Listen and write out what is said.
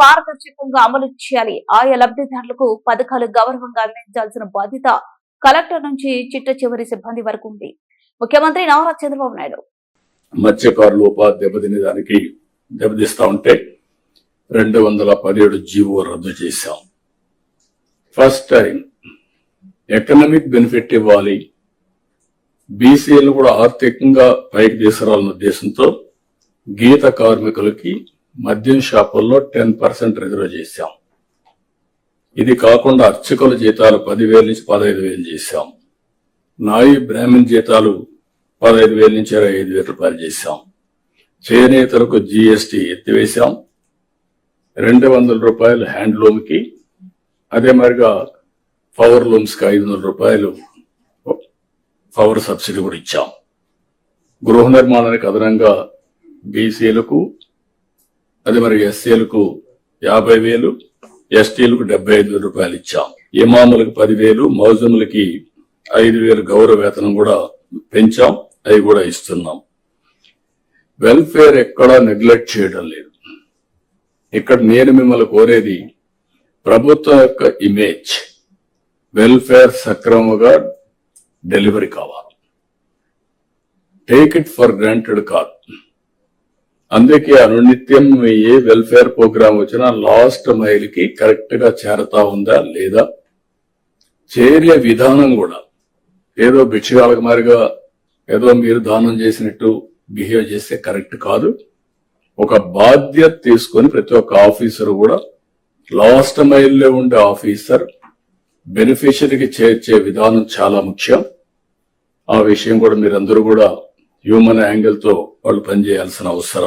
పారదర్శకంగా అమలు చేయాలి. ఆయా లబ్ధిదారులకు పథకాలు గౌరవంగా అందించాల్సిన బాధ్యత కలెక్టర్ నుంచి చిట్ట చివరి సిబ్బంది వరకు ఉంది. ముఖ్యమంత్రి నారా చంద్రబాబు నాయుడు మత్స్యకారులు ఉపాధి దెబ్బతీస్తా ఉంటే 217 జీవో రద్దు చేశాం. ఫస్ట్ టైం ఎకనామిక్ బెనిఫిట్ ఇవ్వాలి, బీసీలు కూడా ఆర్థికంగా పైకి తీసుకురావాలన్న ఉద్దేశంతో గీత కార్మికులకి మద్యం షాపుల్లో 10% రిజర్వ్ చేశాం. ఇది కాకుండా అర్చకుల జీతాలు 10,000 నుంచి 15,000 చేశాం. నాయి బ్రాహ్మణ్ జీతాలు 15,000 నుంచి 25,000 రూపాయలు చేశాం. చేనేతలకు జీఎస్టీ ఎత్తివేశాం. 200 రూపాయలు హ్యాండ్లూమ్ కి, అదే మరిగా పవర్ లూమ్స్ కి 500 రూపాయలు పవర్ సబ్సిడీ కూడా ఇచ్చాం. గృహ నిర్మాణానికి అదనంగా బీసీలకు, అదే మరి ఎస్సీలకు 50,000, ఎస్టీలకు 75,000 రూపాయలు ఇచ్చాం. ఇమాములకు 10,000, మౌజములకి 5,000 గౌరవ వేతనం కూడా పెంచాం. అవి కూడా ఇస్తున్నాం. వెల్ఫేర్ ఎక్కడా నెగ్లెక్ట్ చేయడం లేదు. ఇక్కడ నేను మిమ్మల్ని కోరేది, ప్రభుత్వం యొక్క ఇమేజ్ వెల్ఫేర్ సక్రమంగా డెలివరీ కావాలి. టేక్ ఇట్ ఫర్ గ్రాంటెడ్ కాదు. అందుకే అనునిత్యం ఏ వెల్ఫేర్ ప్రోగ్రామ్ వచ్చినా లాస్ట్ మైల్ కి కరెక్ట్ గా చేరతా ఉందా లేదా, చేరే విధానం కూడా ఏదో భిక్షగాలకు మారిగా ఏదో మీరు దానం చేసినట్టు బిహేవ్ చేస్తే కరెక్ట్ కాదు. ఒక బాధ్యత తీసుకొని ప్రతి ఒక్క ఆఫీసర్ కూడా లాస్ట్ మైల్లో ఉండే ఆఫీసర్ బెనిఫిషరీకి చేర్చే విధానం చాలా ముఖ్యం. ఆ విషయం కూడా మీరందరూ కూడా హ్యూమన్ యాంగిల్ తో వాళ్ళు పనిచేయాల్సిన అవసరం